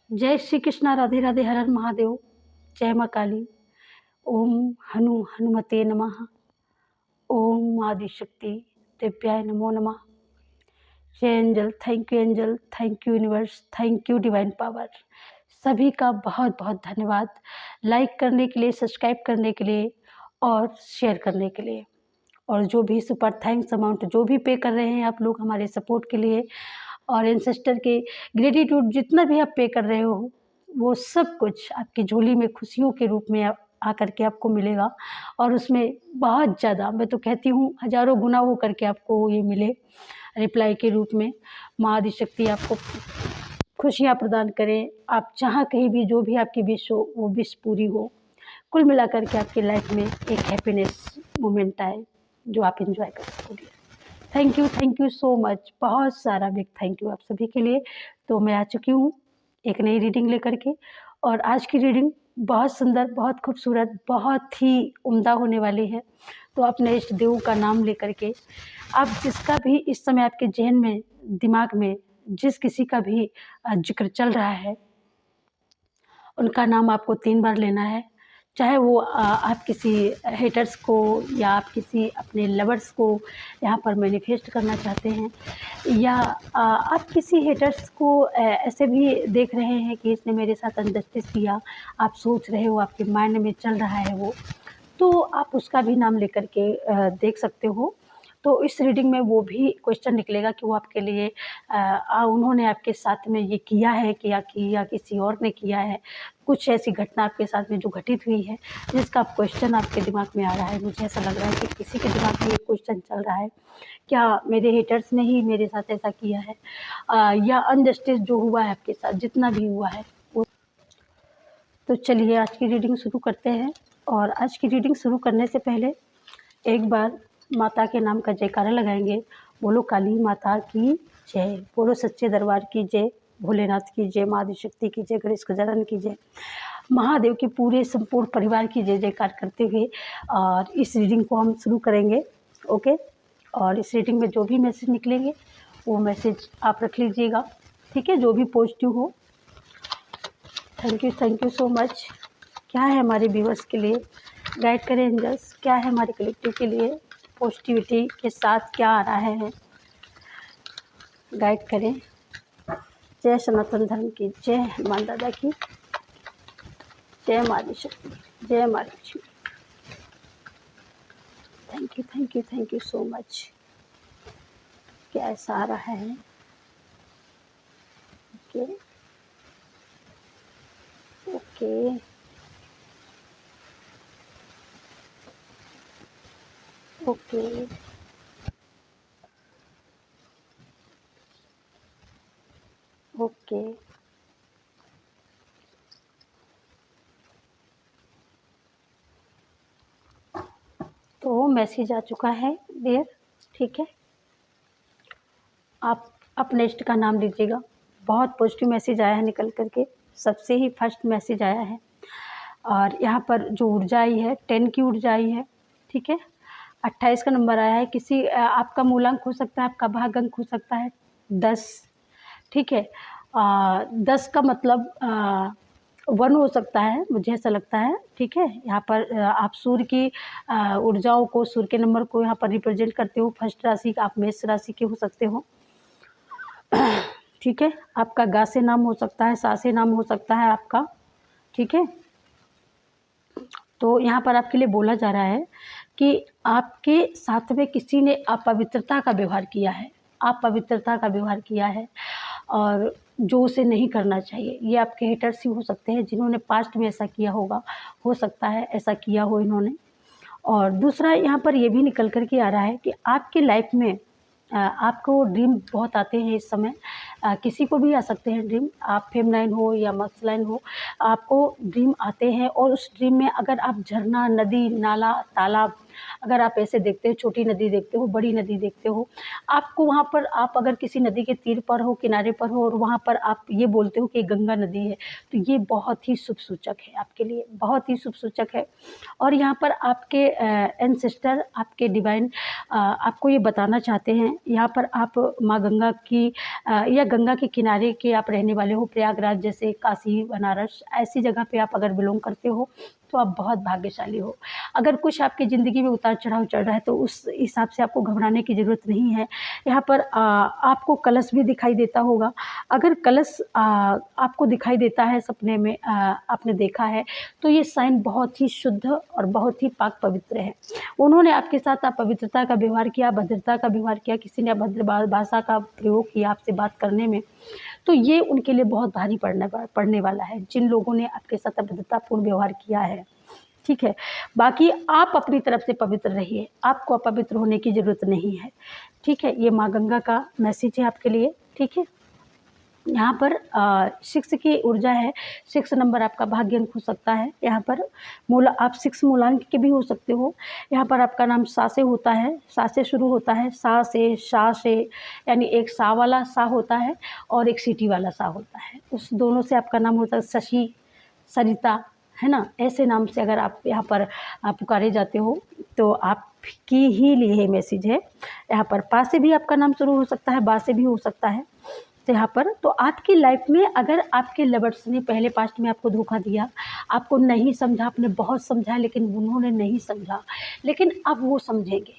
जय श्री कृष्णा, राधे राधे, हर हर महादेव, जय माँ काली। ओम हनुमते नमः। ओम आदिशक्ति दिव्याय नमो नमः। जय angel, thank you angel, thank you universe, thank you divine power. सभी का बहुत बहुत धन्यवाद लाइक करने के लिए, सब्सक्राइब करने के लिए और शेयर करने के लिए। और जो भी सुपर थैंक्स अमाउंट जो भी पे कर रहे हैं आप लोग हमारे सपोर्ट के लिए, और एंसेस्टर के ग्रेटिट्यूड जितना भी आप पे कर रहे हो, वो सब कुछ आपकी झोली में खुशियों के रूप में आकर के आपको मिलेगा। और उसमें बहुत ज़्यादा, मैं तो कहती हूँ हज़ारों गुना वो करके आपको ये मिले रिप्लाई के रूप में। माँ आदिशक्ति आपको खुशियाँ प्रदान करें। आप जहाँ कहीं भी जो भी आपकी विश हो वो विश पूरी हो। कुल मिलाकर के आपकी लाइफ में एक हैप्पीनेस मोमेंट आए जो आप एंजॉय कर सकोगे। Thank you so much. बहुत सारा बिग थैंक यू आप सभी के लिए। तो मैं आ चुकी हूँ एक नई रीडिंग लेकर के, और आज की रीडिंग बहुत सुंदर, बहुत खूबसूरत, बहुत ही उम्दा होने वाली है। तो अपने इष्ट देवों का नाम लेकर के आप जिसका भी इस समय आपके जहन में, दिमाग में जिस किसी का भी जिक्र चल रहा है, उनका नाम आपको 3 बार लेना है। चाहे वो आप किसी हेटर्स को या आप किसी अपने लवर्स को यहाँ पर मैनिफेस्ट करना चाहते हैं, या आप किसी हेटर्स को ऐसे भी देख रहे हैं कि इसने मेरे साथ अनजस्टिस किया, आप सोच रहे हो, आपके माइंड में चल रहा है वो, तो आप उसका भी नाम लेकर के देख सकते हो। तो इस रीडिंग में वो भी क्वेश्चन निकलेगा कि वो आपके लिए उन्होंने आपके साथ में ये किया है कि या किसी और ने किया है। कुछ ऐसी घटना आपके साथ में जो घटित हुई है जिसका क्वेश्चन आपके दिमाग में आ रहा है। मुझे ऐसा लग रहा है कि किसी के दिमाग में ये क्वेश्चन चल रहा है, क्या मेरे हेटर्स ने ही मेरे साथ ऐसा किया है, या अनजस्टिस जो हुआ है आपके साथ, जितना भी हुआ है वो। तो चलिए आज की रीडिंग शुरू करते हैं। और आज की रीडिंग शुरू करने से पहले एक बार माता के नाम का जयकारा लगाएंगे। बोलो काली माता की जय, बोलो सच्चे दरबार की जय, भोलेनाथ की जय, माँ आदिशक्ति की जय, गणेश गजानन की जय, महादेव के पूरे संपूर्ण परिवार की जय जयकार करते हुए और इस रीडिंग को हम शुरू करेंगे। ओके। और इस रीडिंग में जो भी मैसेज निकलेंगे वो मैसेज आप रख लीजिएगा, ठीक है, जो भी पॉजिटिव हो। Thank you so much. क्या है हमारे व्यूअर्स के लिए, गाइड करें एंजल्स, क्या है हमारे कलेक्टिव के लिए, पॉजिटिविटी के साथ क्या आ रहा है, गाइड करें। जय सनातन धर्म की जय, हनुमान दादा की जय, माँ आदिशक्ति, जय माँ Lakshmi. Thank you so much. क्या ऐसा आ रहा है? Okay okay okay okay. तो मैसेज आ चुका है डियर, ठीक है। आप अपने इष्ट का नाम लीजिएगा। बहुत पॉजिटिव मैसेज आया है निकल करके, सबसे ही फर्स्ट मैसेज आया है। और यहाँ पर जो ऊर्जा आई है 10 की ऊर्जा आई है, ठीक है। 28 का नंबर आया है। किसी आपका मूलांक हो सकता है, आपका भाग अंक हो सकता है 10, ठीक है। 10 का मतलब 1 हो सकता है, मुझे ऐसा लगता है, ठीक है। यहाँ पर आप सूर्य की ऊर्जाओं को, सूर्य के नंबर को यहाँ पर रिप्रेजेंट करते हो। फर्स्ट राशि आप मेष राशि के हो सकते हो, ठीक है। आपका गा से नाम हो सकता है, सा से नाम हो सकता है आपका, ठीक है। तो यहाँ पर आपके लिए बोला जा रहा है कि आपके साथ में किसी ने अपवित्रता का व्यवहार किया है, अपवित्रता का व्यवहार किया है, और जो उसे नहीं करना चाहिए। ये आपके हेटर्स ही हो सकते हैं जिन्होंने पास्ट में ऐसा किया होगा, हो सकता है ऐसा किया हो इन्होंने। और दूसरा यहाँ पर ये भी निकल कर के आ रहा है कि आपकी लाइफ में आपको ड्रीम बहुत आते हैं इस समय। किसी को भी आ सकते हैं ड्रीम, आप फेमनाइन हो या मस्कुलाइन हो, आपको ड्रीम आते हैं। और उस ड्रीम में अगर आप झरना, नदी, नाला, तालाब अगर आप ऐसे देखते हो, छोटी नदी देखते हो, बड़ी नदी देखते हो, आपको वहाँ पर आप अगर किसी नदी के तीर पर हो, किनारे पर हो और वहाँ पर आप ये बोलते हो कि गंगा नदी है, तो ये बहुत ही शुभ सूचक है आपके लिए, बहुत ही शुभ सूचक है। और यहाँ पर आपके एंसेस्टर, आपके डिवाइन आपको ये बताना चाहते हैं, यहाँ पर आप माँ गंगा की या गंगा के किनारे के आप रहने वाले हो, प्रयागराज जैसे काशी, बनारस ऐसी जगह पे आप अगर बिलोंग करते हो तो आप बहुत भाग्यशाली हो। अगर कुछ आपकी ज़िंदगी में उतार चढ़ाव चल रहा है तो उस हिसाब से आपको घबराने की ज़रूरत नहीं है। यहाँ पर आपको कलश भी दिखाई देता होगा। अगर कलश आपको दिखाई देता है सपने में, आपने देखा है, तो ये साइन बहुत ही शुद्ध और बहुत ही पाक पवित्र है। उन्होंने आपके साथ अपवित्रता का व्यवहार किया, अभद्रता का व्यवहार किया, किसी ने अभद्र भाषा का प्रयोग किया आपसे बात करने में, तो ये उनके लिए बहुत भारी पड़ने वाला है, जिन लोगों ने आपके साथ अभद्रतापूर्ण व्यवहार किया है। ठीक है, बाकी आप अपनी तरफ से पवित्र रहिए, आपको अपवित्र होने की ज़रूरत नहीं है। ठीक है, ये माँ गंगा का मैसेज है आपके लिए। ठीक है, यहाँ पर 6 की ऊर्जा है, 6 नंबर आपका भाग्य अंक हो सकता है। यहाँ पर आप 6 मूलांक के भी हो सकते हो। यहाँ पर आपका नाम सा से होता है, सा से शुरू होता है, सा से, शा से, यानी एक सा वाला सा होता है और एक सीटी वाला सा होता है। उस दोनों से आपका नाम होता है शशि, सरिता, है ना। ऐसे नाम से अगर आप यहाँ पर पुकारे जाते हो तो आपकी ही लिए मैसेज है। यहाँ पर पा से भी आपका नाम शुरू हो सकता है, बा से भी हो सकता है। तो यहाँ पर तो आपकी लाइफ में अगर आपके लवर्स ने पहले पास्ट में आपको धोखा दिया, आपको नहीं समझा, आपने बहुत समझा लेकिन उन्होंने नहीं समझा, लेकिन अब वो समझेंगे,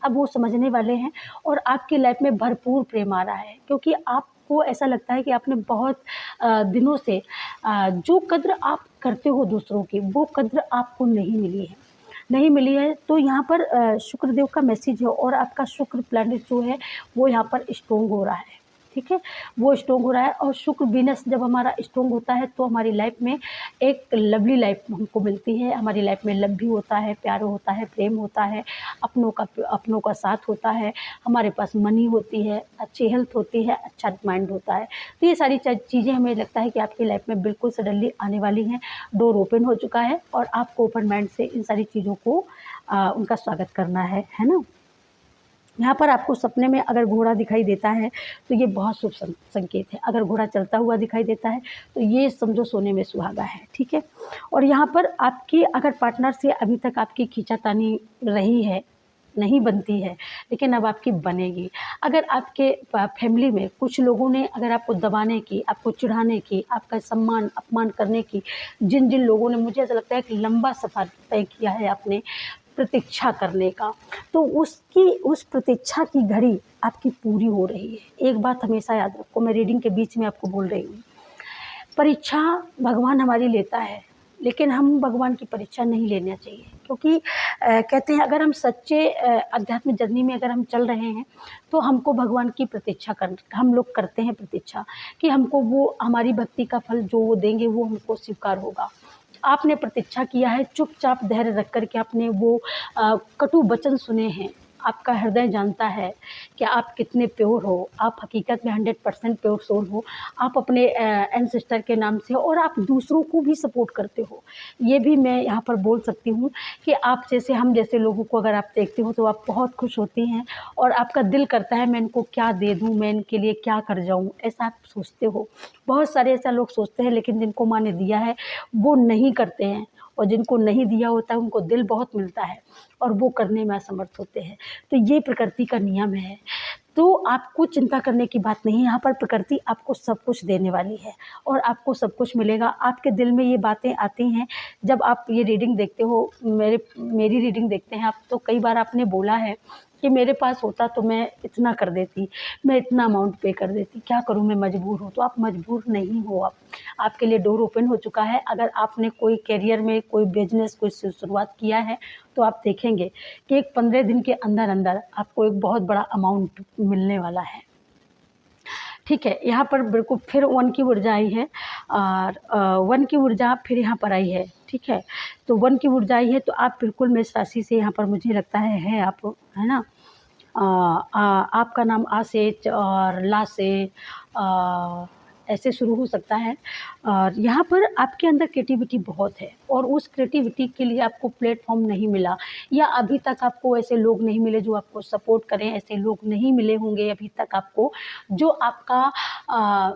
अब वो समझने वाले हैं और आपकी लाइफ में भरपूर प्रेम आ रहा है, क्योंकि आपको ऐसा लगता है कि आपने बहुत दिनों से जो कद्र आप करते हो दूसरों की, वो कद्र आपको नहीं मिली है। तो यहाँ पर शुक्रदेव का मैसेज है और आपका शुक्र प्लैनेट जो है वो यहाँ पर स्ट्रोंग हो रहा है। ठीक है, वो स्ट्रोंग हो रहा है और शुक्र वीनस जब हमारा स्ट्रोंग होता है तो हमारी लाइफ में एक लवली लाइफ हमको मिलती है। हमारी लाइफ में लव भी होता है, प्यार होता है, प्रेम होता है, अपनों का साथ होता है, हमारे पास मनी होती है, अच्छी हेल्थ होती है, अच्छा माइंड होता है। तो ये सारी चीज़ें हमें लगता है कि आपकी लाइफ में बिल्कुल सडनली आने वाली हैं। डोर ओपन हो चुका है और आपको ओपन माइंड से इन सारी चीज़ों को उनका स्वागत करना है ना। यहाँ पर आपको सपने में अगर घोड़ा दिखाई देता है तो ये बहुत शुभ संकेत है। अगर घोड़ा चलता हुआ दिखाई देता है तो ये समझो सोने में सुहागा है। ठीक है, और यहाँ पर आपकी अगर पार्टनर से अभी तक आपकी खींचातानी रही है, नहीं बनती है, लेकिन अब आपकी बनेगी। अगर आपके फैमिली में कुछ लोगों ने अगर आपको दबाने की, आपको चिढ़ाने की, आपका सम्मान अपमान करने की, जिन लोगों ने, मुझे ऐसा लगता है कि लंबा सफ़र तय किया है आपने प्रतीक्षा करने का, तो उस प्रतीक्षा की घड़ी आपकी पूरी हो रही है। एक बात हमेशा याद रखो, मैं रीडिंग के बीच में आपको बोल रही हूँ, परीक्षा भगवान हमारी लेता है, लेकिन हम भगवान की परीक्षा नहीं लेना चाहिए, क्योंकि कहते हैं अगर हम सच्चे अध्यात्म जर्नी में अगर हम चल रहे हैं तो हमको भगवान की प्रतीक्षा हम लोग करते हैं प्रतीक्षा कि हमको वो हमारी भक्ति का फल जो वो देंगे वो हमको स्वीकार होगा। आपने प्रतीक्षा किया है, चुपचाप धैर्य रख कर के आपने वो कटु वचन सुने हैं। आपका हृदय जानता है कि आप कितने प्योर हो, आप हकीकत में 100% प्योर सोल हो, आप अपने एंसेस्टर के नाम से हो और आप दूसरों को भी सपोर्ट करते हो। ये भी मैं यहाँ पर बोल सकती हूँ कि आप जैसे, हम जैसे लोगों को अगर आप देखते हो तो आप बहुत खुश होती हैं और आपका दिल करता है मैं इनको क्या दे दूँ, मैं इनके लिए क्या कर जाऊँ, ऐसा आप सोचते हो। बहुत सारे ऐसा लोग सोचते हैं, लेकिन जिनको माँ ने दिया है वो नहीं करते हैं, और जिनको नहीं दिया होता है उनको दिल बहुत मिलता है और वो करने में असमर्थ होते हैं। तो ये प्रकृति का नियम है, तो आपको चिंता करने की बात नहीं है। यहाँ पर प्रकृति आपको सब कुछ देने वाली है और आपको सब कुछ मिलेगा। आपके दिल में ये बातें आती हैं जब आप ये रीडिंग देखते हो, मेरी रीडिंग देखते हैं आप, तो कई बार आपने बोला है कि मेरे पास होता तो मैं इतना कर देती, मैं इतना अमाउंट पे कर देती, क्या करूँ मैं मजबूर हूँ। तो आप मजबूर नहीं हो, आपके लिए डोर ओपन हो चुका है। अगर आपने कोई करियर में कोई बिजनेस कोई शुरुआत किया है तो आप देखेंगे कि एक 15 दिन के अंदर अंदर आपको एक बहुत बड़ा अमाउंट मिलने वाला है। ठीक है, यहाँ पर बिल्कुल फिर 1 की ऊर्जा आई है और 1 की ऊर्जा फिर यहाँ पर आई है। ठीक है, तो 1 की ऊर्जा आई है तो आप बिल्कुल मेष राशि से यहाँ पर मुझे लगता है आप, है ना। आपका नाम आ से और ला से ऐसे शुरू हो सकता है। और यहाँ पर आपके अंदर क्रिएटिविटी बहुत है और उस क्रिएटिविटी के लिए आपको प्लेटफॉर्म नहीं मिला, या अभी तक आपको ऐसे लोग नहीं मिले जो आपको सपोर्ट करें, ऐसे लोग नहीं मिले होंगे अभी तक आपको जो आपका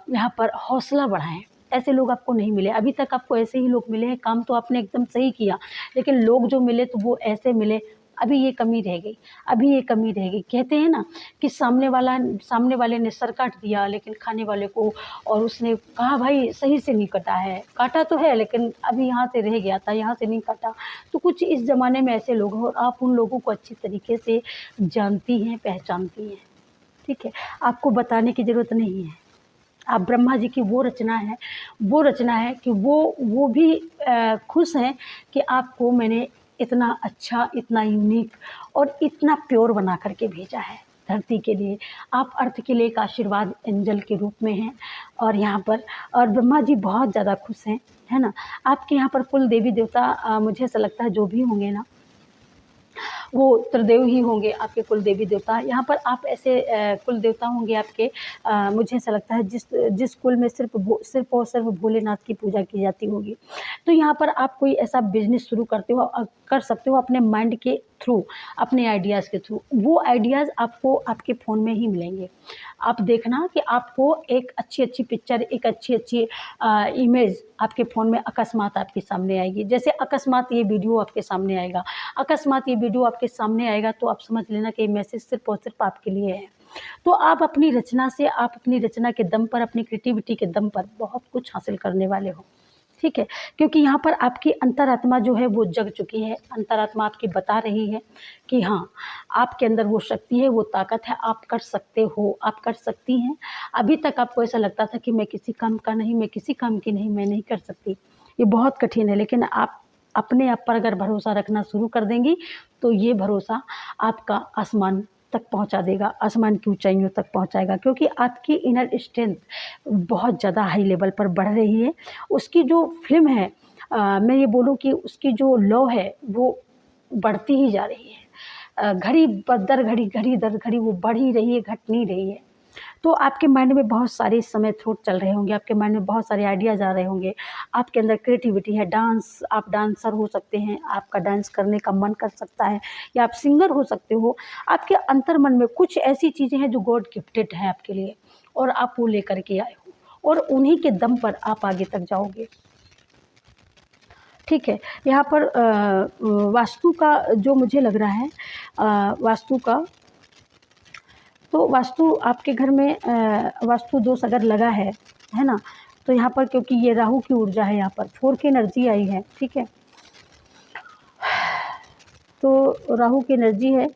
यहाँ पर हौसला बढ़ाएं। ऐसे लोग आपको नहीं मिले अभी तक, आपको ऐसे ही लोग मिले हैं। काम तो आपने एकदम सही किया, लेकिन लोग जो मिले तो वो ऐसे मिले। अभी ये कमी रह गई, अभी ये कमी रह गई। कहते हैं ना कि सामने वाले ने सर काट दिया लेकिन खाने वाले को, और उसने कहा भाई सही से नहीं कटा है, काटा तो है लेकिन अभी यहाँ से रह गया था, यहाँ से नहीं काटा। तो कुछ इस ज़माने में ऐसे लोग हैं और आप उन लोगों को अच्छी तरीके से जानती हैं, पहचानती हैं। ठीक है, आपको बताने की ज़रूरत नहीं है। आप ब्रह्मा जी की वो रचना है कि वो भी खुश हैं कि आपको मैंने इतना अच्छा, इतना यूनिक और इतना प्योर बना करके भेजा है धरती के लिए। आप अर्थ के लिए एक आशीर्वाद एंजल के रूप में हैं। और यहाँ पर और ब्रह्मा जी बहुत ज़्यादा खुश हैं, है ना। आपके यहाँ पर कुल देवी देवता मुझे ऐसा लगता है जो भी होंगे ना, वो त्रिदेव ही होंगे आपके कुल देवी देवता। यहाँ पर आप ऐसे कुल देवता होंगे आपके, मुझे ऐसा लगता है जिस कुल में सिर्फ और सिर्फ भोलेनाथ की पूजा की जाती होगी। तो यहाँ पर आप कोई ऐसा बिजनेस शुरू कर सकते हो अपने माइंड के थ्रू, अपने आइडियाज़ के थ्रू। वो आइडियाज़ आपको आपके फ़ोन में ही मिलेंगे। आप देखना कि आपको एक अच्छी पिक्चर, एक अच्छी इमेज आपके फ़ोन में अकस्मात आपके सामने आएगी। जैसे अकस्मात ये वीडियो आपके सामने आएगा, तो आप समझ लेना कि ये मैसेज सिर्फ़ और सिर्फ आपके लिए है। तो आप अपनी रचना के दम पर, अपनी क्रिएटिविटी के दम पर बहुत कुछ हासिल करने वाले हो। ठीक है, क्योंकि यहाँ पर आपकी अंतरात्मा जो है वो जग चुकी है। अंतरात्मा आपकी बता रही है कि हाँ, आपके अंदर वो शक्ति है, वो ताकत है, आप कर सकते हो, आप कर सकती हैं। अभी तक आपको ऐसा लगता था कि मैं किसी काम की नहीं, मैं नहीं कर सकती, ये बहुत कठिन है। लेकिन आप अपने आप पर अगर भरोसा रखना शुरू कर देंगी तो ये भरोसा आपका आसमान तक पहुंचा देगा, आसमान की ऊंचाइयों तक पहुंचाएगा। क्योंकि आपकी इनर स्ट्रेंथ बहुत ज़्यादा हाई लेवल पर बढ़ रही है। उसकी जो फिल्म है, मैं ये बोलूँ कि उसकी जो लौ है वो बढ़ती ही जा रही है। घड़ी दर घड़ी वो बढ़ ही रही है, घट नहीं रही है। तो आपके माइंड में बहुत सारे इस समय थॉट चल रहे होंगे, आपके माइंड में बहुत सारे आइडियाज़ आ रहे होंगे। आपके अंदर क्रिएटिविटी है, आप डांसर हो सकते हैं, आपका डांस करने का मन कर सकता है, या आप सिंगर हो सकते हो। आपके अंतर मन में कुछ ऐसी चीज़ें हैं जो गॉड गिफ्टेड है आपके लिए, और आप वो लेकर के आए हो और उन्हीं के दम पर आप आगे तक जाओगे। ठीक है, यहाँ पर वास्तु का जो मुझे लग रहा है, तो वास्तु आपके घर में वास्तु दोष अगर लगा है ना, तो यहाँ पर क्योंकि ये राहु की ऊर्जा है, यहाँ पर 4 की एनर्जी आई है। ठीक है, तो राहु की एनर्जी है,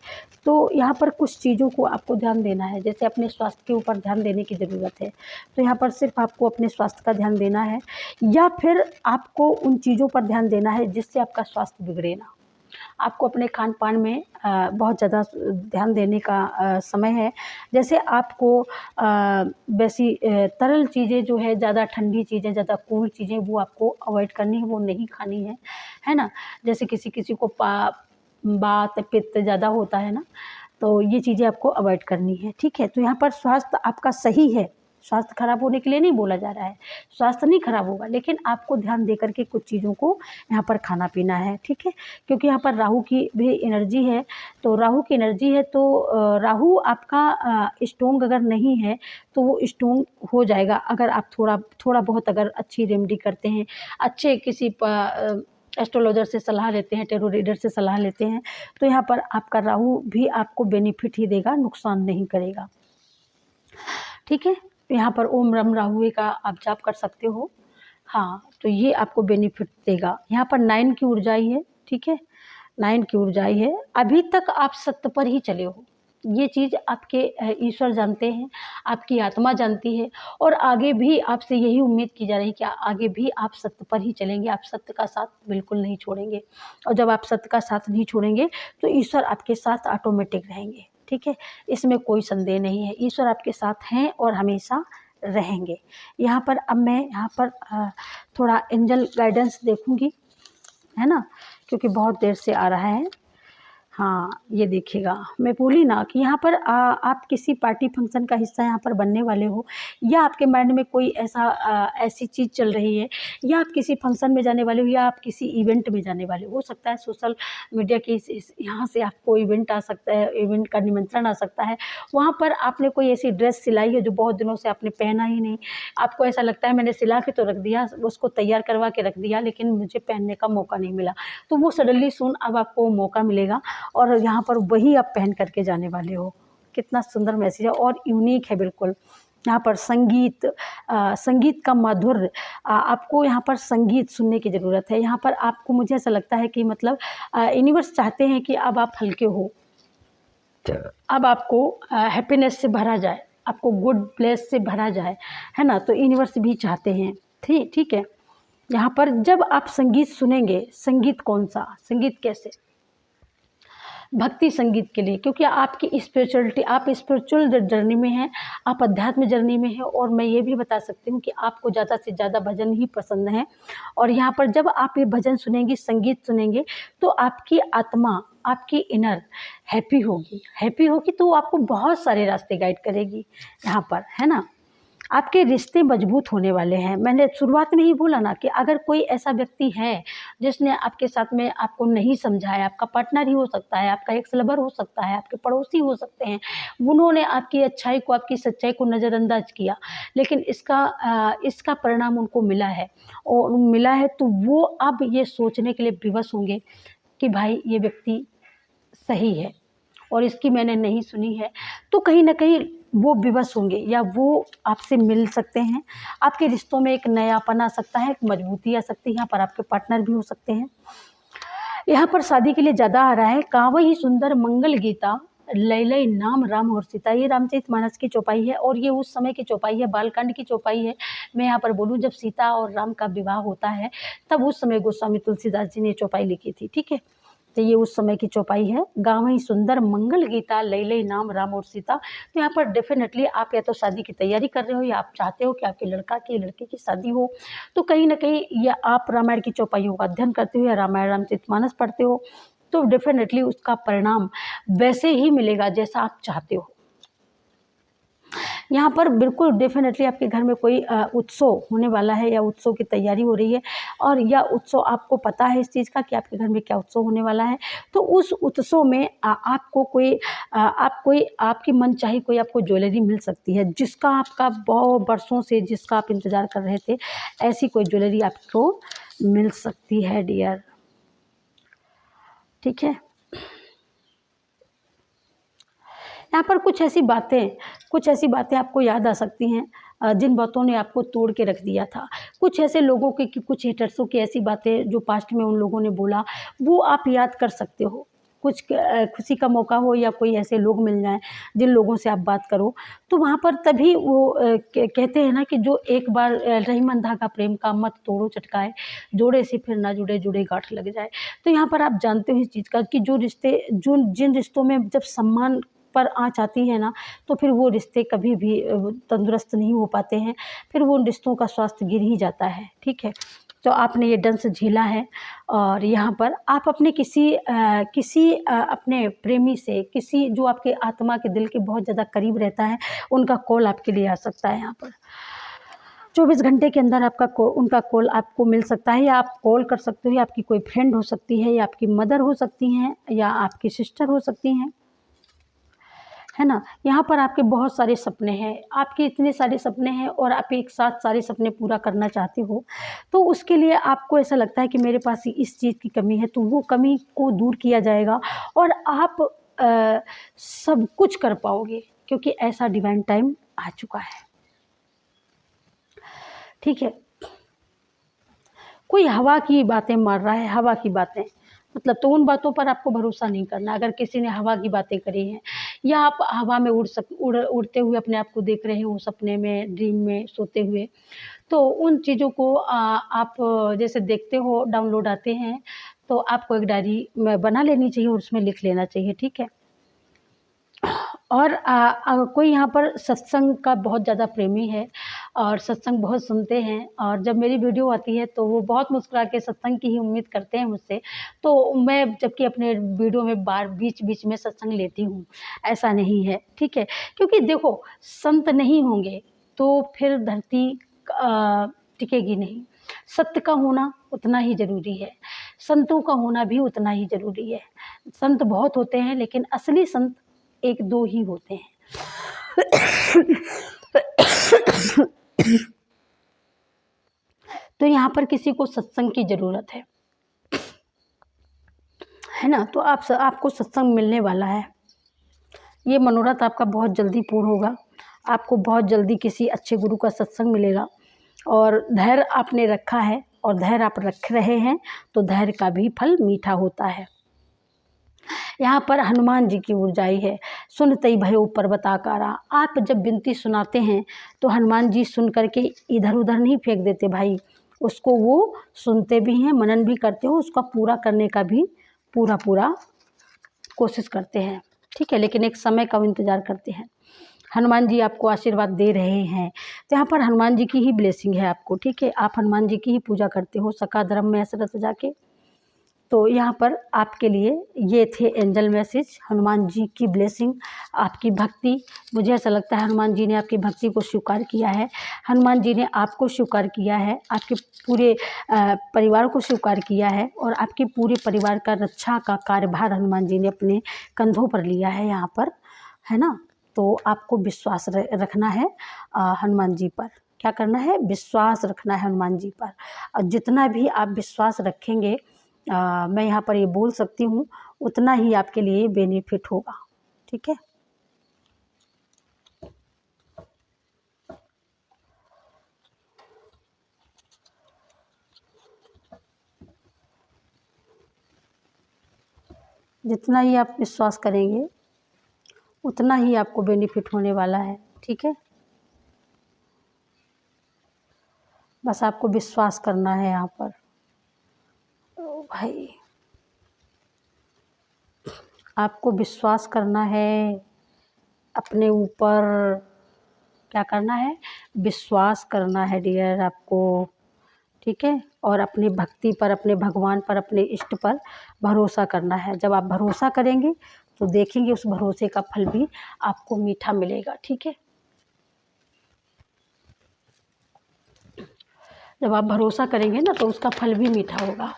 तो यहाँ पर कुछ चीज़ों को आपको ध्यान देना है। जैसे अपने स्वास्थ्य के ऊपर ध्यान देने की ज़रूरत है, तो यहाँ पर सिर्फ आपको अपने स्वास्थ्य का ध्यान देना है, या फिर आपको उन चीज़ों पर ध्यान देना है जिससे आपका स्वास्थ्य बिगड़े ना। आपको अपने खान पान में बहुत ज़्यादा ध्यान देने का समय है। जैसे आपको वैसी तरल चीज़ें जो है, ज़्यादा ठंडी चीज़ें, ज़्यादा कोल्ड चीज़ें, वो आपको अवॉइड करनी है, वो नहीं खानी है ना। जैसे किसी को वात पित्त ज़्यादा होता है ना, तो ये चीज़ें आपको अवॉइड करनी है। ठीक है, तो यहाँ पर स्वास्थ्य आपका सही है, स्वास्थ्य खराब होने के लिए नहीं बोला जा रहा है, स्वास्थ्य नहीं खराब होगा, लेकिन आपको ध्यान दे करके कुछ चीज़ों को यहाँ पर खाना पीना है। ठीक है, क्योंकि यहाँ पर राहु की भी एनर्जी है, तो राहु आपका स्ट्रोंग अगर नहीं है तो वो स्ट्रोंग हो जाएगा अगर आप थोड़ा बहुत अगर अच्छी रेमेडी करते हैं, अच्छे किसी एस्ट्रोलॉजर से सलाह लेते हैं, टैरो रीडर से सलाह लेते हैं, तो यहाँ पर आपका राहु भी आपको बेनिफिट ही देगा, नुकसान नहीं करेगा। ठीक है, यहाँ पर ओम रम राहुए का आप जाप कर सकते हो। हाँ, तो ये आपको बेनिफिट देगा। यहाँ पर 9 की ऊर्जा आई है। ठीक है, 9 की ऊर्जा आई है। अभी तक आप सत्य पर ही चले हो, ये चीज़ आपके ईश्वर जानते हैं, आपकी आत्मा जानती है, और आगे भी आपसे यही उम्मीद की जा रही है कि आगे भी आप सत्य पर ही चलेंगे, आप सत्य का साथ बिल्कुल नहीं छोड़ेंगे। और जब आप सत्य का साथ नहीं छोड़ेंगे तो ईश्वर आपके साथ ऑटोमेटिक रहेंगे। ठीक है, इसमें कोई संदेह नहीं है, ईश्वर आपके साथ हैं और हमेशा रहेंगे। यहाँ पर अब मैं थोड़ा एंजल गाइडेंस देखूंगी, है ना, क्योंकि बहुत देर से आ रहा है। हाँ, ये देखिएगा, मैं बोली ना कि यहाँ पर आप किसी पार्टी फंक्शन का हिस्सा यहाँ पर बनने वाले हो, या आपके माइंड में कोई ऐसी चीज़ चल रही है, या आप किसी फंक्शन में जाने वाले हो, या आप किसी इवेंट में जाने वाले हो सकता है सोशल मीडिया की इस यहाँ से आपको इवेंट आ सकता है, इवेंट का निमंत्रण आ सकता है। वहाँ पर आपने कोई ऐसी ड्रेस सिलाई है जो बहुत दिनों से आपने पहना ही नहीं, आपको ऐसा लगता है मैंने सिला के तो रख दिया, उसको तैयार करवा के रख दिया, लेकिन मुझे पहनने का मौका नहीं मिला। तो वो सडनली सुन अब आपको मौका मिलेगा और यहाँ पर वही आप पहन करके जाने वाले हो। कितना सुंदर मैसेज है और यूनिक है बिल्कुल। यहाँ पर संगीत का माधुर्य, आपको यहाँ पर संगीत सुनने की ज़रूरत है। यहाँ पर आपको, मुझे ऐसा लगता है कि मतलब यूनिवर्स चाहते हैं कि अब आप हल्के हो, अब आपको हैप्पीनेस से भरा जाए, आपको गुड प्लेस से भरा जाए, है ना। तो यूनिवर्स भी चाहते हैं, ठीक है। यहाँ पर जब आप संगीत सुनेंगे, संगीत कौन सा, संगीत कैसे, भक्ति संगीत के लिए, क्योंकि आपकी स्पिरिचुअलिटी, आप स्पिरिचुअल जर्नी में हैं, आप अध्यात्म जर्नी में हैं। और मैं ये भी बता सकती हूँ कि आपको ज़्यादा से ज़्यादा भजन ही पसंद हैं। और यहाँ पर जब आप ये भजन सुनेंगी, संगीत सुनेंगे, तो आपकी आत्मा, आपकी इनर हैप्पी होगी तो आपको बहुत सारे रास्ते गाइड करेगी यहाँ पर, है ना। आपके रिश्ते मजबूत होने वाले हैं। मैंने शुरुआत में ही बोला ना कि अगर कोई ऐसा व्यक्ति है जिसने आपके साथ में आपको नहीं समझा है, आपका पार्टनर ही हो सकता है, आपका एक्स लवर हो सकता है, आपके पड़ोसी हो सकते हैं, उन्होंने आपकी अच्छाई को, आपकी सच्चाई को नज़रअंदाज किया, लेकिन इसका परिणाम उनको मिला है, और मिला है तो वो अब ये सोचने के लिए विवश होंगे कि भाई ये व्यक्ति सही है और इसकी मैंने नहीं सुनी है। तो कहीं ना कहीं वो विवश होंगे, या वो आपसे मिल सकते हैं। आपके रिश्तों में एक नयापन आ सकता है, एक मजबूती आ सकती है। यहाँ पर आपके पार्टनर भी हो सकते हैं। यहाँ पर शादी के लिए ज़्यादा आ रहा है। कावई सुंदर मंगल गीता लैलई नाम राम और सीता, ये रामचरितमानस की चौपाई है, और ये उस समय की चौपाई है, बालकांड की चौपाई है। मैं यहाँ पर बोलूँ, जब सीता और राम का विवाह होता है, तब उस समय गोस्वामी तुलसीदास जी ने चौपाई लिखी थी, ठीक है। तो ये उस समय की चौपाई है। गावई सुंदर मंगल गीता लैलई नाम राम और सीता। तो यहाँ पर डेफिनेटली आप या तो शादी की तैयारी कर रहे हो, या आप चाहते हो कि आपके लड़का की लड़की की शादी हो। तो कहीं ना कहीं या आप रामायण की चौपाइयों का अध्ययन करते हो, या रामायण रामचरितमानस पढ़ते हो, तो डेफिनेटली उसका परिणाम वैसे ही मिलेगा जैसा आप चाहते हो। यहाँ पर बिल्कुल डेफिनेटली आपके घर में कोई उत्सव होने वाला है, या उत्सव की तैयारी हो रही है, और या उत्सव आपको पता है इस चीज़ का कि आपके घर में क्या उत्सव होने वाला है। तो उस उत्सव में आपको आपकी मनचाही कोई आपको ज्वेलरी मिल सकती है, जिसका आपका बहुत वर्षों से जिसका आप इंतज़ार कर रहे थे, ऐसी कोई ज्वेलरी आपको मिल सकती है डियर, ठीक है। यहाँ पर कुछ ऐसी बातें आपको याद आ सकती हैं जिन बातों ने आपको तोड़ के रख दिया था। कुछ ऐसे लोगों की, कुछ हेटर्सों की ऐसी बातें जो पास्ट में उन लोगों ने बोला, वो आप याद कर सकते हो। कुछ खुशी का मौका हो, या कोई ऐसे लोग मिल जाएं जिन लोगों से आप बात करो, तो वहाँ पर तभी वो कहते हैं ना कि जो एक बार रहीमन धागा प्रेम का मत तोड़ो चटकाए, जोड़े से फिर ना जुड़े, जुड़े गांठ लग जाए। तो यहाँ पर आप जानते हो इस चीज़ का कि जिन रिश्तों में जब सम्मान पर आँच आती है ना, तो फिर वो रिश्ते कभी भी तंदुरुस्त नहीं हो पाते हैं, फिर वो उन रिश्तों का स्वास्थ्य गिर ही जाता है, ठीक है। तो आपने ये दंश झेला है, और यहाँ पर आप अपने अपने प्रेमी से, किसी जो आपके आत्मा के दिल के बहुत ज़्यादा करीब रहता है, उनका कॉल आपके लिए आ सकता है। यहाँ पर 24 घंटे के अंदर उनका कॉल आपको मिल सकता है, या आप कॉल कर सकते हो, या आपकी कोई फ्रेंड हो सकती है, या आपकी मदर हो सकती हैं, या आपकी सिस्टर हो सकती हैं, है ना। यहाँ पर आपके बहुत सारे सपने हैं, आपके इतने सारे सपने हैं, और आप एक साथ सारे सपने पूरा करना चाहते हो। तो उसके लिए आपको ऐसा लगता है कि मेरे पास इस चीज़ की कमी है, तो वो कमी को दूर किया जाएगा, और आप सब कुछ कर पाओगे, क्योंकि ऐसा डिवाइन टाइम आ चुका है, ठीक है। कोई हवा की बातें मार रहा है, हवा की बातें मतलब, तो उन बातों पर आपको भरोसा नहीं करना। अगर किसी ने हवा की बातें करी हैं, या आप हवा में उड़ते हुए अपने आप को देख रहे हो, सपने में, ड्रीम में सोते हुए, तो उन चीज़ों को आप जैसे देखते हो, डाउनलोड आते हैं, तो आपको एक डायरी में बना लेनी चाहिए और उसमें लिख लेना चाहिए, ठीक है। और कोई यहाँ पर सत्संग का बहुत ज़्यादा प्रेमी है, और सत्संग बहुत सुनते हैं, और जब मेरी वीडियो आती है तो वो बहुत मुस्कुरा के सत्संग की ही उम्मीद करते हैं मुझसे। तो मैं जबकि अपने वीडियो में बीच-बीच में सत्संग लेती हूँ, ऐसा नहीं है, ठीक है? क्योंकि देखो, संत नहीं होंगे तो फिर धरती टिकेगी नहीं। सत्य का होना उतना ही ज़रूरी है, संतों का होना भी उतना ही ज़रूरी है। संत बहुत होते हैं लेकिन असली संत 1-2 ही होते हैं। तो यहाँ पर किसी को सत्संग की ज़रूरत है ना? तो आपको सत्संग मिलने वाला है। ये मनोरथ आपका बहुत जल्दी पूर्ण होगा। आपको बहुत जल्दी किसी अच्छे गुरु का सत्संग मिलेगा, और धैर्य आपने रखा है और धैर्य आप रख रहे हैं, तो धैर्य का भी फल मीठा होता है। यहाँ पर हनुमान जी की ऊर्जाई है, सुनतई भयो पर्वताकारा। आप जब विनती सुनाते हैं तो हनुमान जी सुन करके इधर उधर नहीं फेंक देते भाई, उसको वो सुनते भी हैं, मनन भी करते हो, उसका पूरा करने का भी पूरा कोशिश करते हैं, ठीक है? लेकिन एक समय का इंतज़ार करते हैं। हनुमान जी आपको आशीर्वाद दे रहे हैं, तो यहाँ पर हनुमान जी की ही ब्लेसिंग है आपको, ठीक है? आप हनुमान जी की ही पूजा करते हो सका धर्म में असरथ जाके। तो यहाँ पर आपके लिए ये थे एंजल मैसेज, हनुमान जी की ब्लेसिंग, आपकी भक्ति। मुझे ऐसा लगता है हनुमान जी ने आपकी भक्ति को स्वीकार किया है, हनुमान जी ने आपको स्वीकार किया है, आपके पूरे परिवार को स्वीकार किया है, और आपके पूरे परिवार का रक्षा का कार्यभार हनुमान जी ने अपने कंधों पर लिया है यहाँ पर, है ना? तो आपको विश्वास रखना है हनुमान जी पर। क्या करना है? विश्वास रखना है हनुमान जी पर, और जितना भी आप विश्वास रखेंगे, मैं यहाँ पर ये बोल सकती हूँ, उतना ही आपके लिए बेनिफिट होगा, ठीक है? जितना ही आप विश्वास करेंगे उतना ही आपको बेनिफिट होने वाला है, ठीक है? बस आपको विश्वास करना है यहाँ पर। ओ भाई, आपको विश्वास करना है अपने ऊपर। क्या करना है? विश्वास करना है डियर आपको, ठीक है? और अपनी भक्ति पर, अपने भगवान पर, अपने इष्ट पर भरोसा करना है। जब आप भरोसा करेंगे तो देखेंगे उस भरोसे का फल भी आपको मीठा मिलेगा, ठीक है? जब आप भरोसा करेंगे ना तो उसका फल भी मीठा होगा।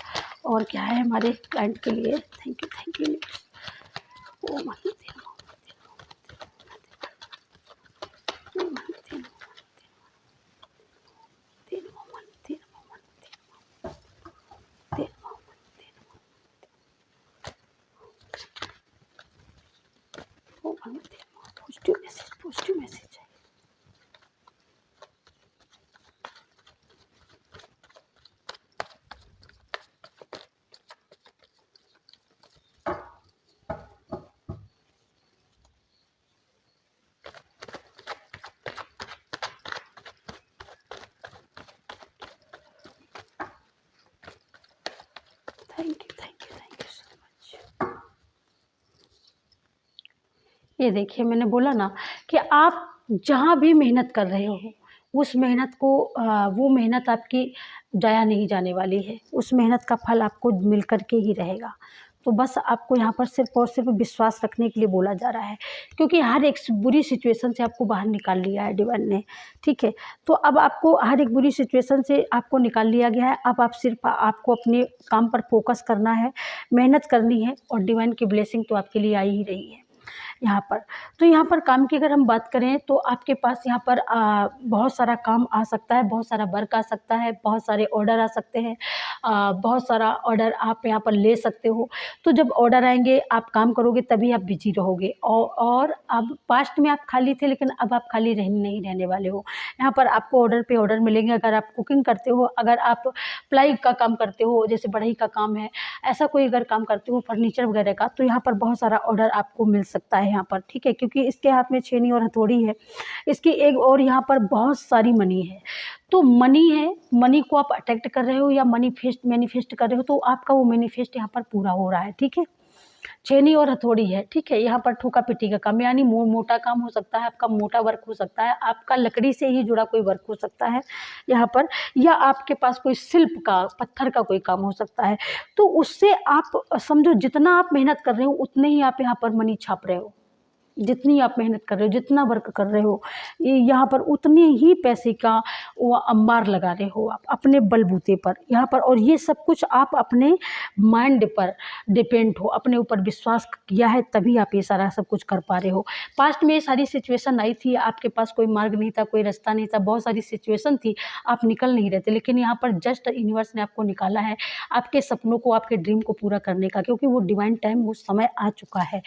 और क्या है हमारे क्लाइंट के लिए? Thank you. Om positive message है। Thank you so much. ये देखिए, मैंने बोला ना कि आप जहाँ भी मेहनत कर रहे हो, उस मेहनत को वो मेहनत आपकी जाया नहीं जाने वाली है, उस मेहनत का फल आपको मिल कर के ही रहेगा। तो बस आपको यहाँ पर सिर्फ़ और सिर्फ विश्वास रखने के लिए बोला जा रहा है, क्योंकि हर एक बुरी सिचुएशन से आपको बाहर निकाल लिया है डिवाइन ने, ठीक है? तो अब आपको हर एक बुरी सिचुएशन से आपको निकाल लिया गया है। अब आप सिर्फ आपको अपने काम पर फोकस करना है, मेहनत करनी है, और डिवाइन की ब्लेसिंग तो आपके लिए आ ही रही है यहाँ पर। तो यहाँ पर काम की अगर हम बात करें तो आपके पास यहाँ पर बहुत सारा काम आ सकता है, बहुत सारा वर्क आ सकता है, बहुत सारे ऑर्डर आ सकते हैं, बहुत सारा ऑर्डर आप यहाँ पर ले सकते हो। तो जब ऑर्डर आएंगे, आप काम करोगे, तभी आप बिजी रहोगे। और अब पास्ट में आप खाली थे, लेकिन अब आप खाली नहीं रहने वाले हो। यहाँ पर आपको ऑर्डर पे ऑर्डर मिलेंगे। अगर आप कुकिंग करते हो, अगर आप प्लाई का काम करते हो, जैसे बढ़ई का काम है, ऐसा कोई अगर काम करते हो फर्नीचर वगैरह का, तो यहाँ पर बहुत सारा ऑर्डर आपको मिल सकता है यहाँ पर, ठीक है? क्योंकि इसके हाथ में छेनी और हथौड़ी है, इसकी एक और यहाँ पर बहुत सारी मनी है। तो मनी है, मनी को आप अट्रैक्ट कर रहे हो या मैनिफेस्ट कर रहे हो, तो आपका वो मैनिफेस्ट यहाँ पर पूरा हो रहा है, ठीक है? छेनी और हथौड़ी है, ठीक है। यहाँ पर ठोका पिटी का काम, यानी मोटा काम हो सकता है, आपका मोटा वर्क हो सकता है, आपका लकड़ी से ही जुड़ा कोई वर्क हो सकता है यहाँ पर, या आपके पास कोई शिल्प का, पत्थर का कोई काम हो सकता है। तो उससे आप समझो जितना आप मेहनत कर रहे हो उतने ही आप यहाँ पर मनी छाप रहे हो, जितनी आप मेहनत कर रहे हो, जितना वर्क कर रहे हो, यहाँ पर उतने ही पैसे का वो अंबार लगा रहे हो आप अपने बलबूते पर यहाँ पर। और ये सब कुछ आप अपने माइंड पर डिपेंड हो, अपने ऊपर विश्वास किया है तभी आप ये सारा सब कुछ कर पा रहे हो। पास्ट में ये सारी सिचुएशन आई थी, आपके पास कोई मार्ग नहीं था, कोई रास्ता नहीं था, बहुत सारी सिचुएशन थी, आप निकल नहीं रहे थे, लेकिन यहाँ पर जस्ट यूनिवर्स ने आपको निकाला है आपके सपनों को, आपके ड्रीम को पूरा करने का, क्योंकि वो डिवाइन टाइम, वो समय आ चुका है।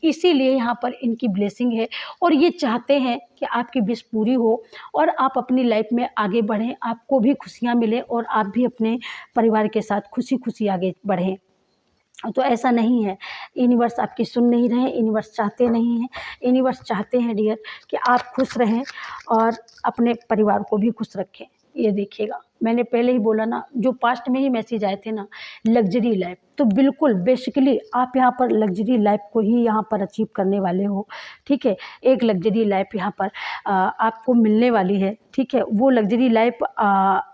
इसीलिए यहाँ पर इनकी ब्लेसिंग है और ये चाहते हैं कि आपकी विश पूरी हो और आप अपनी लाइफ में आगे बढ़ें, आपको भी खुशियाँ मिलें और आप भी अपने परिवार के साथ खुशी खुशी आगे बढ़ें। तो ऐसा नहीं है, यूनिवर्स आपकी सुन नहीं रहे, यूनिवर्स चाहते नहीं हैं। यूनिवर्स चाहते हैं डियर कि आप खुश रहें और अपने परिवार को भी खुश रखें। ये देखिएगा, मैंने पहले ही बोला ना, जो पास्ट में ही मैसेज आए थे ना, लग्जरी लाइफ, तो बिल्कुल बेसिकली आप यहाँ पर लग्जरी लाइफ को ही यहाँ पर अचीव करने वाले हो, ठीक है। एक लग्जरी लाइफ यहाँ पर आपको मिलने वाली है, ठीक है। वो लग्जरी लाइफ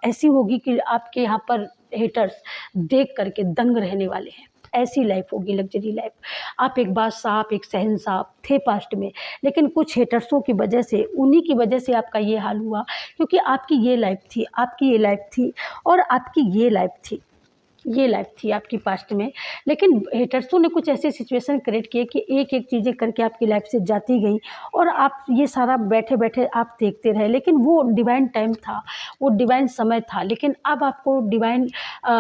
ऐसी होगी कि आपके यहाँ पर हेटर्स देख करके दंग रहने वाले हैं, ऐसी लाइफ होगी लग्जरी लाइफ। आप एक बादशाह, आप एक शहंशाह थे पास्ट में, लेकिन कुछ हेटर्सों की वजह से, उन्हीं की वजह से आपका ये हाल हुआ, क्योंकि आपकी ये लाइफ थी, आपकी ये लाइफ थी और आपकी ये लाइफ थी, ये लाइफ थी आपकी पास्ट में। लेकिन हेटर्सों ने कुछ ऐसे सिचुएशन क्रिएट किए कि एक एक चीज़ें करके आपकी लाइफ से जाती गई और आप ये सारा बैठे बैठे आप देखते रहे। लेकिन वो डिवाइन टाइम था, वो डिवाइन समय था, लेकिन अब आपको डिवाइन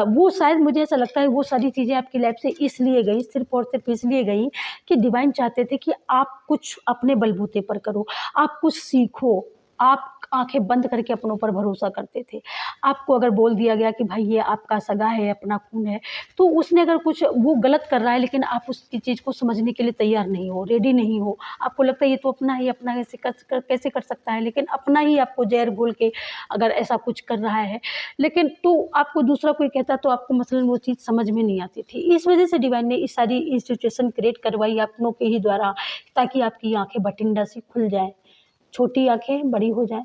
वो शायद मुझे ऐसा लगता है वो सारी चीज़ें आपकी लाइफ से इसलिए गई, सिर्फ और सिर्फ इसलिए गई कि डिवाइन चाहते थे कि आप कुछ अपने बलबूते पर करो, आप कुछ सीखो। आप आंखें बंद करके अपनों पर भरोसा करते थे। आपको अगर बोल दिया गया कि भाई ये आपका सगा है, अपना खून है, तो उसने अगर कुछ वो गलत कर रहा है, लेकिन आप उसकी चीज़ को समझने के लिए तैयार नहीं हो, रेडी नहीं हो, आपको लगता है ये तो अपना ही, अपना कैसे कर सकता है, लेकिन अपना ही आपको जहर घोल के अगर ऐसा कुछ कर रहा है, लेकिन तो आपको दूसरा कोई कहता तो आपको मसलन वो चीज़ समझ में नहीं आती थी। इस वजह से डिवाइन ने इस सारी सिचुएशन क्रिएट करवाई अपनों के ही द्वारा, ताकि आपकी आँखें बठिंडा सी खुल जाएँ, छोटी आँखें बड़ी हो जाएँ,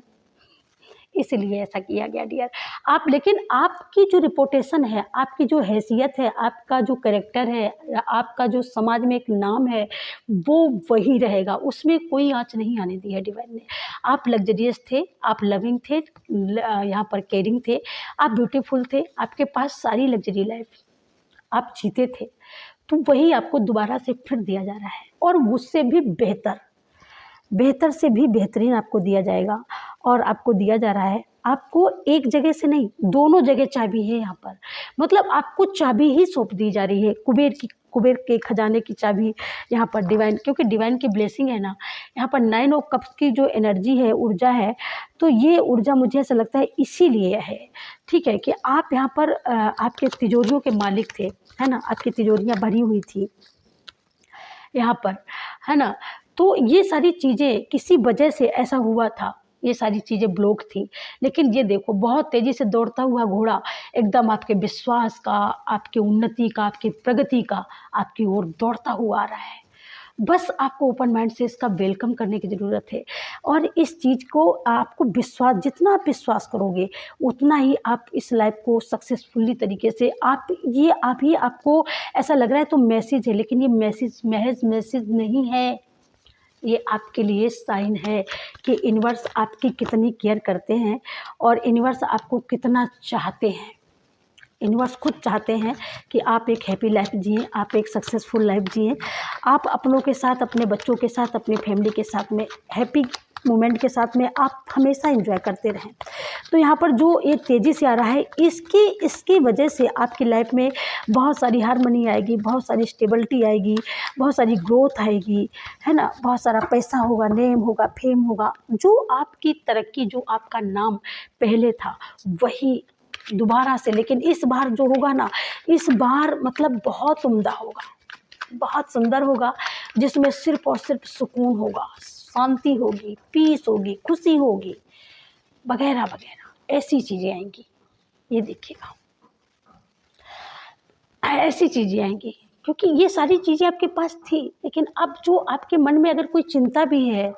इसलिए ऐसा किया गया डियर। आप, लेकिन आपकी जो रिपुटेशन है, आपकी जो हैसियत है, आपका जो कैरेक्टर है, आपका जो समाज में एक नाम है, वो वही रहेगा, उसमें कोई आँच नहीं आने दी है डिवाइन ने। आप लग्जरियस थे, आप लविंग थे, यहाँ पर केयरिंग थे, आप ब्यूटीफुल थे, आपके पास सारी लग्जरी लाइफ आप जीते थे, तो वही आपको दोबारा से फिर दिया जा रहा है और मुझसे भी बेहतर, बेहतर से भी बेहतरीन आपको दिया जाएगा। और आपको दिया जा रहा है, आपको एक जगह से नहीं, दोनों जगह चाबी है यहाँ पर, मतलब आपको चाबी ही सौंप दी जा रही है, कुबेर के खजाने की चाबी यहाँ पर डिवाइन, क्योंकि डिवाइन की ब्लेसिंग है ना। यहाँ पर 9 ऑफ कप्स की जो एनर्जी है, ऊर्जा है, तो ये ऊर्जा मुझे ऐसा लगता है इसीलिए है, ठीक है, कि आप यहाँ पर आपके तिजोरियों के मालिक थे, है ना, आपकी तिजोरियाँ भरी हुई थी यहाँ पर, है ना। तो ये सारी चीज़ें किसी वजह से ऐसा हुआ था, ये सारी चीज़ें ब्लॉक थी, लेकिन ये देखो बहुत तेज़ी से दौड़ता हुआ घोड़ा एकदम आपके विश्वास का, आपकी उन्नति का, आपकी प्रगति का आपकी ओर दौड़ता हुआ आ रहा है। बस आपको ओपन माइंड से इसका वेलकम करने की ज़रूरत है और इस चीज़ को आपको विश्वास, जितना आप विश्वास करोगे उतना ही आप इस लाइफ को सक्सेसफुली तरीके से आप ही आपको ऐसा लग रहा है तो मैसेज है, लेकिन ये मैसेज महज मैसेज नहीं है, ये आपके लिए साइन है कि यूनिवर्स आपकी कितनी केयर करते हैं और यूनिवर्स आपको कितना चाहते हैं। यूनिवर्स खुद चाहते हैं कि आप एक हैप्पी लाइफ जिएँ, आप एक सक्सेसफुल लाइफ जिएँ, आप अपनों के साथ, अपने बच्चों के साथ, अपनी फैमिली के साथ में हैप्पी मोमेंट के साथ में आप हमेशा एंजॉय करते रहें। तो यहाँ पर जो ये तेज़ी से आ रहा है, इसकी वजह से आपकी लाइफ में बहुत सारी हार्मनी आएगी, बहुत सारी स्टेबिलिटी आएगी, बहुत सारी ग्रोथ आएगी, है ना, बहुत सारा पैसा होगा, नेम होगा, फेम होगा, जो आपकी तरक्की, जो आपका नाम पहले था वही दोबारा से, लेकिन इस बार जो होगा ना, इस बार मतलब बहुत उम्दा होगा, बहुत सुंदर होगा, जिसमें सिर्फ और सिर्फ सुकून होगा, शांति होगी, पीस होगी, खुशी होगी, वगैरह वगैरह ऐसी चीज़ें आएंगी। ये देखिएगा, ऐसी चीज़ें आएंगी क्योंकि ये सारी चीज़ें आपके पास थी। लेकिन अब जो आपके मन में अगर कोई चिंता भी है,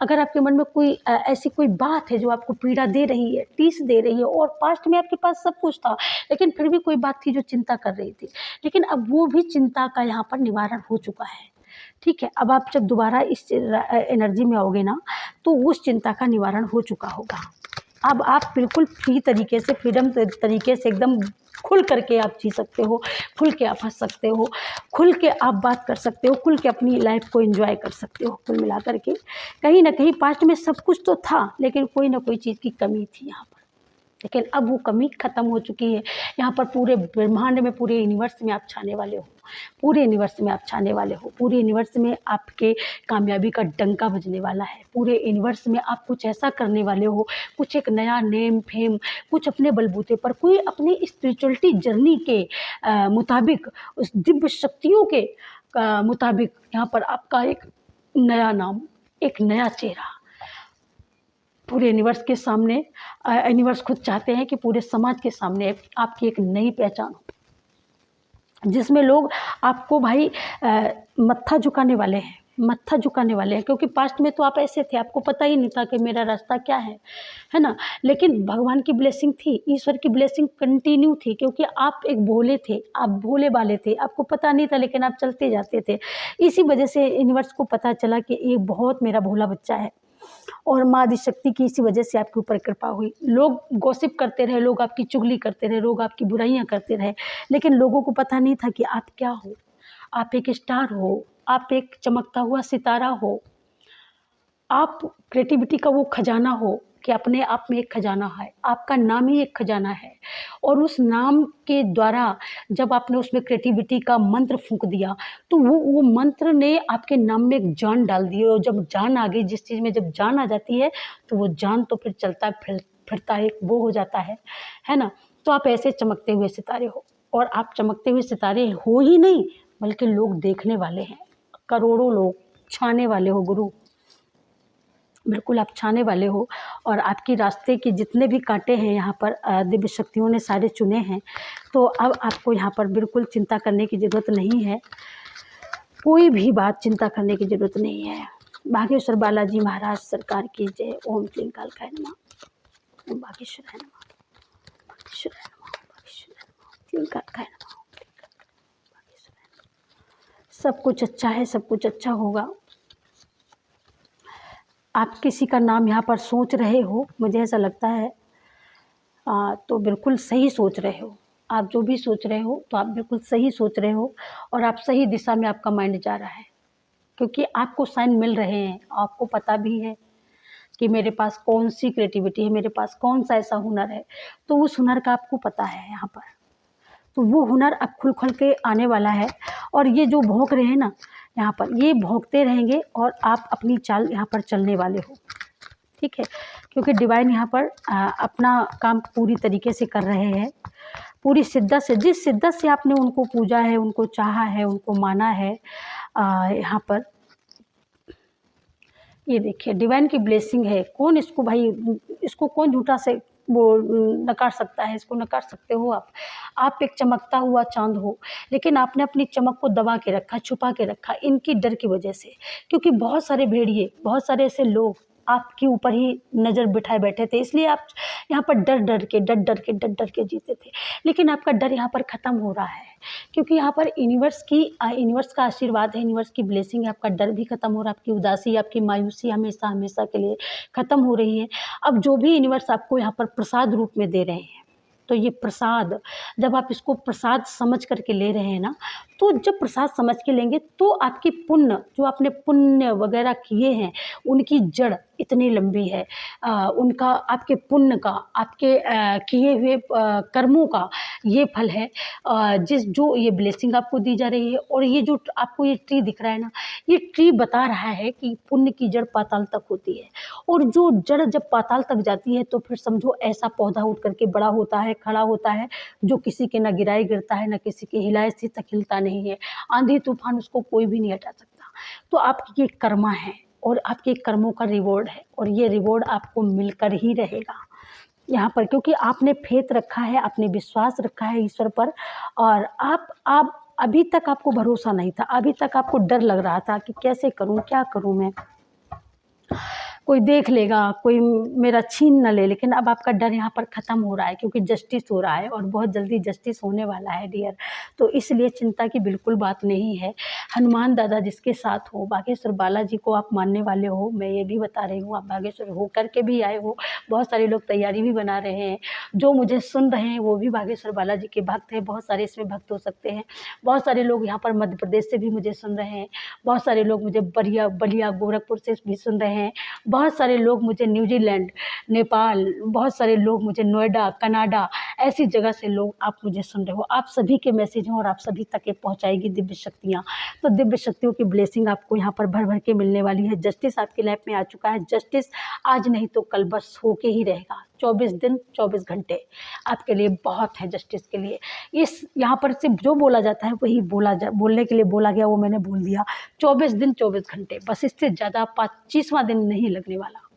अगर आपके मन में कोई ऐसी कोई बात है जो आपको पीड़ा दे रही है, टीस दे रही है, और पास्ट में आपके पास सब कुछ था, लेकिन फिर भी कोई बात थी जो चिंता कर रही थी, लेकिन अब वो भी चिंता का यहाँ पर निवारण हो चुका है। ठीक है, अब आप जब दोबारा इस एनर्जी में आओगे ना, तो उस चिंता का निवारण हो चुका होगा। अब आप बिल्कुल फ्री तरीके से, फ्रीडम तरीके से एकदम खुल करके आप जी सकते हो, खुल के आप हंस सकते हो, खुल के आप बात कर सकते हो, खुल के अपनी लाइफ को एंजॉय कर सकते हो। कुल मिला करके कहीं ना कहीं पास्ट में सब कुछ तो था, लेकिन कोई ना कोई चीज़ की कमी थी यहाँ पर, लेकिन अब वो कमी ख़त्म हो चुकी है। यहाँ पर पूरे ब्रह्मांड में, पूरे यूनिवर्स में आप छाने वाले हो, पूरे यूनिवर्स में आप छाने वाले हो, पूरे यूनिवर्स में आपके कामयाबी का डंका बजने वाला है। पूरे यूनिवर्स में आप कुछ ऐसा करने वाले हो, कुछ एक नया नेम फेम, कुछ अपने बलबूते पर, कोई अपनी स्पिरिचुअलिटी जर्नी के मुताबिक, उस दिव्य शक्तियों के मुताबिक यहाँ पर आपका एक नया नाम, एक नया चेहरा पूरे यूनिवर्स के सामने, यूनिवर्स खुद चाहते हैं कि पूरे समाज के सामने आपकी एक नई पहचान हो, जिसमें लोग आपको भाई मत्था झुकाने वाले हैं, मत्था झुकाने वाले हैं। क्योंकि पास्ट में तो आप ऐसे थे, आपको पता ही नहीं था कि मेरा रास्ता क्या है ना। लेकिन भगवान की ब्लेसिंग थी, ईश्वर की ब्लेसिंग कंटिन्यू थी, क्योंकि आप एक भोले थे, आप भोले वाले थे, आपको पता नहीं था, लेकिन आप चलते जाते थे। इसी वजह से यूनिवर्स को पता चला कि ये बहुत मेरा भोला बच्चा है, और माँ आदिशक्ति की इसी वजह से आपके ऊपर कृपा हुई। लोग गॉसिप करते रहे, लोग आपकी चुगली करते रहे, लोग आपकी बुराइयां करते रहे, लेकिन लोगों को पता नहीं था कि आप क्या हो। आप एक स्टार हो, आप एक चमकता हुआ सितारा हो, आप क्रिएटिविटी का वो खजाना हो कि अपने आप में एक खजाना है, आपका नाम ही एक खजाना है। और उस नाम के द्वारा जब आपने उसमें क्रिएटिविटी का मंत्र फूंक दिया, तो वो मंत्र ने आपके नाम में एक जान डाल दी। और जब जान आ गई, जिस चीज़ में जब जान आ जाती है, तो वो जान तो फिर चलता फिरता एक वो हो जाता है ना। तो आप ऐसे चमकते हुए सितारे हो, और आप चमकते हुए सितारे हो ही नहीं, बल्कि लोग देखने वाले हैं, करोड़ों लोग छाने वाले हो गुरु, बिल्कुल आप छाने वाले हो। और आपकी रास्ते के जितने भी कांटे हैं यहाँ पर दिव्य शक्तियों ने सारे चुने हैं। तो अब आपको यहाँ पर बिल्कुल चिंता करने की ज़रूरत नहीं है, कोई भी बात चिंता करने की ज़रूरत नहीं है। बागेश्वर बालाजी महाराज सरकार की जय। ओम क्लीं कालकाय नमः, ओम बागेश्वराय नमः, बागेश्वराय नमः, बागेश्वराय नमः, क्लीं कालकाय नमः, बागेश्वराय नमः। सब कुछ अच्छा है, सब कुछ अच्छा होगा। आप किसी का नाम यहाँ पर सोच रहे हो, मुझे ऐसा लगता है तो बिल्कुल सही सोच रहे हो। आप जो भी सोच रहे हो, तो आप बिल्कुल सही सोच रहे हो, और आप सही दिशा में आपका माइंड जा रहा है, क्योंकि आपको साइन मिल रहे हैं। आपको पता भी है कि मेरे पास कौन सी क्रिएटिविटी है, मेरे पास कौन सा ऐसा हुनर है, तो उस हुनर का आपको पता है यहाँ पर। तो वो हुनर अब खुल के आने वाला है। और ये जो भौंक रहे हैं ना यहाँ पर, ये भौंकते रहेंगे, और आप अपनी चाल यहाँ पर चलने वाले हो। ठीक है, क्योंकि डिवाइन यहाँ पर अपना काम पूरी तरीके से कर रहे हैं, पूरी शिद्दत से। जिस शिद्दत से आपने उनको पूजा है, उनको चाहा है, उनको माना है, यहाँ पर ये देखिए डिवाइन की ब्लेसिंग है। कौन इसको भाई, इसको कौन झूठा से वो नकार सकता है, इसको नकार सकते हो आप एक चमकता हुआ चांद हो, लेकिन आपने अपनी चमक को दबा के रखा, छुपा के रखा, इनकी डर की वजह से। क्योंकि बहुत सारे भेड़िए, बहुत सारे ऐसे लोग आपके ऊपर ही नज़र बिठाए बैठे थे, इसलिए आप यहाँ पर डर डर के जीते थे। लेकिन आपका डर यहाँ पर ख़त्म हो रहा है, क्योंकि यहाँ पर यूनिवर्स का आशीर्वाद है, यूनिवर्स की ब्लेसिंग है। आपका डर भी खत्म हो रहा है, आपकी उदासी, आपकी मायूसी हमेशा के लिए ख़त्म हो रही है। अब जो भी यूनिवर्स आपको यहाँ पर प्रसाद रूप में दे रहे हैं, तो ये प्रसाद, जब आप इसको प्रसाद समझ करके ले रहे हैं ना, तो जब प्रसाद समझ के लेंगे, तो आपकी पुण्य, जो आपने पुण्य वगैरह किए हैं, उनकी जड़ इतनी लंबी है, उनका, आपके पुण्य का, आपके किए हुए कर्मों का ये फल है, जो ये ब्लेसिंग आपको दी जा रही है। और ये जो आपको ये ट्री दिख रहा है ना, ये ट्री बता रहा है कि पुण्य की जड़ पाताल तक होती है, और जो जड़ जब पाताल तक जाती है, तो फिर समझो ऐसा पौधा उठ करके बड़ा होता है, खड़ा होता है, जो किसी के ना गिराए गिरता है, ना किसी के हिलाए से तक हिलता नहीं है। आंधी तूफान उसको कोई भी नहीं हटा सकता। तो आपकी ये कर्मा है, और आपके कर्मों का रिवॉर्ड है, और ये रिवॉर्ड आपको मिलकर ही रहेगा यहाँ पर, क्योंकि आपने फेथ रखा है, आपने विश्वास रखा है ईश्वर पर। और अभी तक आपको भरोसा नहीं था, अभी तक आपको डर लग रहा था कि कैसे करूँ, क्या करूँ मैं, कोई देख लेगा, कोई मेरा छीन न ले, लेकिन अब आपका डर यहाँ पर ख़त्म हो रहा है क्योंकि जस्टिस हो रहा है और बहुत जल्दी जस्टिस होने वाला है डियर। तो इसलिए चिंता की बिल्कुल बात नहीं है। हनुमान दादा जिसके साथ हो, बागेश्वर बालाजी को आप मानने वाले हो, मैं ये भी बता रही हूँ, आप बागेश्वर हो करके भी आए हो, बहुत सारे लोग तैयारी भी बना रहे हैं। जो मुझे सुन रहे हैं वो भी बागेश्वर बालाजी के भक्त हैं, बहुत सारे इसमें भक्त हो सकते हैं। बहुत सारे लोग यहाँ पर मध्य प्रदेश से भी मुझे सुन रहे हैं, बहुत सारे लोग मुझे बलिया गोरखपुर से भी सुन रहे हैं, बहुत सारे लोग मुझे न्यूजीलैंड, नेपाल, बहुत सारे लोग मुझे नोएडा, कनाडा, ऐसी जगह से लोग आप मुझे सुन रहे हो। आप सभी के मैसेज हैं और आप सभी तक ये पहुँचाएगी दिव्य शक्तियाँ। तो दिव्य शक्तियों की ब्लेसिंग आपको यहाँ पर भर भर के मिलने वाली है। जस्टिस आपकी लाइफ में आ चुका है। जस्टिस आज नहीं तो कल बस होके ही रहेगा। 24 दिन 24 घंटे आपके लिए बहुत है जस्टिस के लिए। इस यहाँ पर सिर्फ जो बोला जाता है वही बोलने के लिए बोला गया, वो मैंने बोल दिया। 24 दिन 24 घंटे, बस इससे ज़्यादा 25वां दिन नहीं लगने वाला।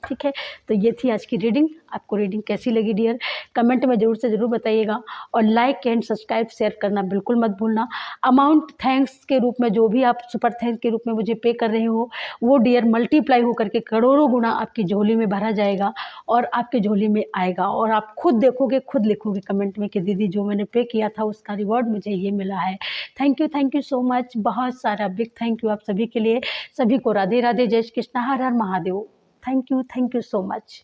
ठीक है, तो ये थी आज की रीडिंग। आपको रीडिंग कैसी लगी डियर, कमेंट में ज़रूर से ज़रूर बताइएगा और लाइक एंड सब्सक्राइब शेयर करना बिल्कुल मत भूलना। अमाउंट थैंक्स के रूप में जो भी आप सुपर थैंक्स के रूप में मुझे पे कर रहे हो वो डियर मल्टीप्लाई होकर के करोड़ों गुना आपकी झोली में भरा जाएगा और आपके झोली में आएगा और आप खुद देखोगे, खुद लिखोगे कमेंट में कि दीदी जो मैंने पे किया था उसका रिवॉर्ड मुझे ये मिला है। थैंक यू सो मच, बहुत सारा बिग थैंक यू आप सभी के लिए। सभी को राधे राधे, जय श्री कृष्णा, हर हर Mahadev. Thank you so much.